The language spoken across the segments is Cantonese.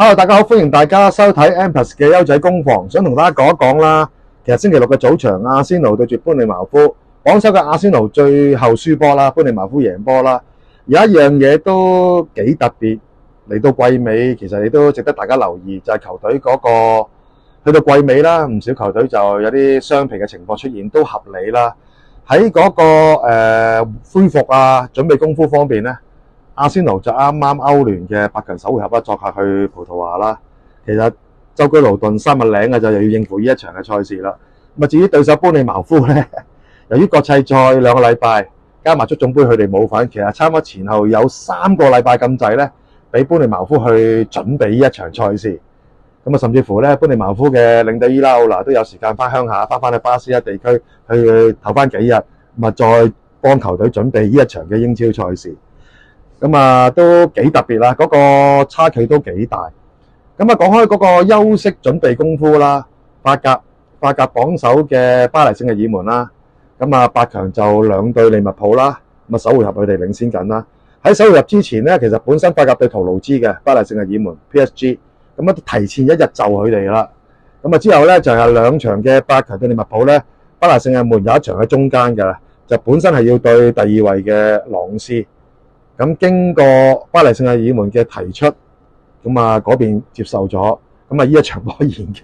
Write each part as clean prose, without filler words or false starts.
Hello，大家好，歡迎大家收睇 M+ 嘅優仔工房。想同大家講一講啦，其實星期六嘅早場，阿仙奴對住般尼茅夫，榜首嘅阿仙奴最後輸波啦，般尼茅夫贏波啦。有一樣嘢都幾特別，嚟到季尾，其實亦都值得大家留意，就係球隊嗰個去到季尾啦，唔少球隊就有啲傷疲嘅情況出現，都合理啦。喺嗰個恢復啊、準備功夫方面咧，阿仙奴就啱啱歐聯嘅8強首回合啦，作客去葡萄牙啦。其實舟車勞頓3日領嘅就又要應付呢一場嘅賽事啦。咁啊，至於對手般尼茅夫咧，由於國際賽2個禮拜加埋足總杯佢哋冇份，其實差唔多前後有3個禮拜咁滯咧，俾般尼茅夫去準備呢一場賽事。咁啊，甚至乎咧，般尼茅夫嘅領隊伊拉奧拿都有時間翻鄉下，翻去巴斯克地區去唞翻幾日，咁啊再幫球隊準備呢一場嘅英超賽事。咁啊，都幾特別啦，嗰個差距都幾大。咁啊，講開嗰個休息準備功夫啦，法甲榜首嘅巴黎聖日耳門啦，咁啊8強就2對利物浦啦，咁啊首回合佢哋領先緊啦。喺首回合之前咧，其實本身法甲對圖盧茲嘅巴黎聖日耳門 PSG， 咁啊提前1日就佢哋啦。咁啊之後咧就係2場嘅8強對利物浦咧，巴黎聖日耳門有一場喺中間嘅，就本身係要對第2位嘅朗斯。咁經過巴黎聖日耳門嘅提出，咁啊嗰邊接受咗，咁啊呢一場波延期，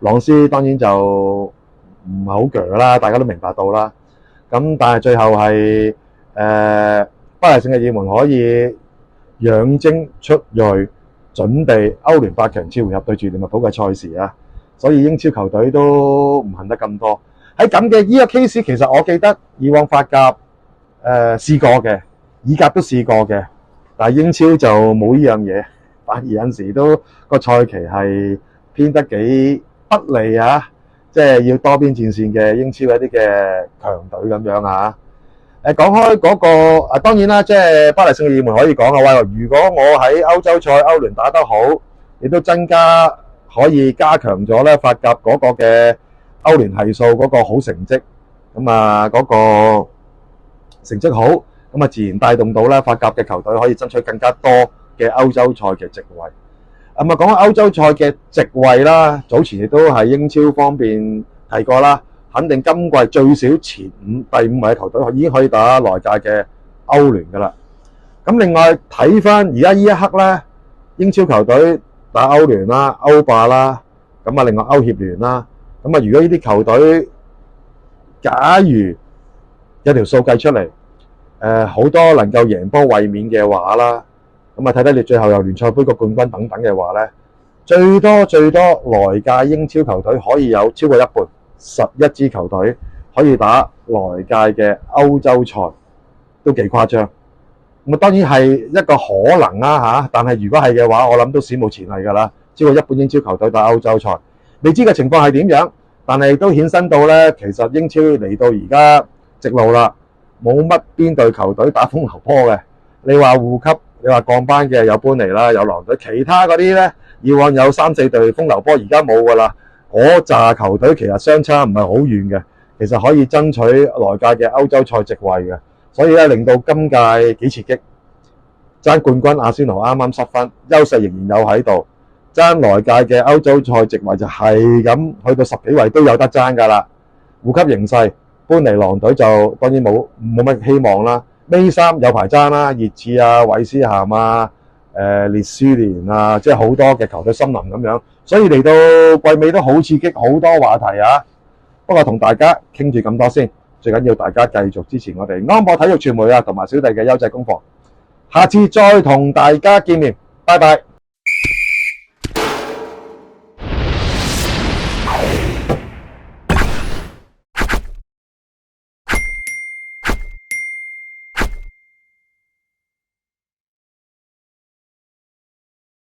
朗斯當然就唔係好鋸啦，大家都明白到啦。咁但係最後係巴黎聖日耳門可以養精蓄銳，準備歐聯8強次回合對住利物浦嘅賽事啊。所以英超球隊都唔恨得咁多。喺咁嘅呢個 case， 其實我記得以往法甲試過嘅。意甲都試過嘅，但係英超就冇呢樣嘢，反而有陣時都個賽期係偏得幾不利啊！即係要多邊戰線嘅英超一啲嘅強隊咁樣啊！講開嗰個當然啦，即係巴黎聖日耳門可以講啊，喂，如果我喺歐洲賽歐聯打得好，亦都增加可以加強咗咧法甲嗰個嘅歐聯係數嗰個好成績，咁啊嗰個成績好。咁啊，自然帶動到咧法甲嘅球隊可以爭取更加多嘅歐洲賽嘅席位。咁啊，講緊歐洲賽嘅席位啦，早前亦都係英超方面提過啦，肯定今季最少前第5位嘅球隊已經可以打來屆嘅歐聯噶啦。咁另外睇翻而家呢一刻咧，英超球隊打歐聯啦、歐霸啦，咁啊另外歐協聯啦，咁啊如果呢啲球隊假如有條數計出嚟，好多能夠贏波衛冕嘅話啦，咁啊睇睇你最後有聯賽杯個冠軍等等嘅話咧，最多來屆英超球隊可以有超過一半11支球隊可以打來屆嘅歐洲賽，都幾誇張。咁啊當然係一個可能啦嚇，但係如果係嘅話，我諗都史無前例㗎啦，超過一半英超球隊打歐洲賽。未知嘅情況係點樣，但係都衍生到咧，其實英超嚟到而家直路啦。冇乜邊隊球隊打風流波嘅，你話護級，你話降班嘅有般尼啦，有狼隊，其他嗰啲咧，以往有3-4隊風流波，而家冇噶啦。嗰紮球隊其實相差唔係好遠嘅，其實可以爭取來屆嘅歐洲賽席位嘅，所以咧令到今屆幾刺激。爭冠軍阿仙奴啱啱失分，優勢仍然有喺度，爭來屆嘅歐洲賽席位就係咁去到10幾位都有得爭噶啦。護級形勢。般尼狼隊就當然冇乜希望啦，尾3有排爭啦，熱刺啊、韋斯咸啊、列斯聯啊，即係好多嘅球隊森林咁樣，所以嚟到季尾都好刺激，好多話題啊。不過同大家傾住咁多先，最緊要大家繼續支持我哋安博體育傳媒啊，同埋小弟嘅優質工房，下次再同大家見面，拜拜。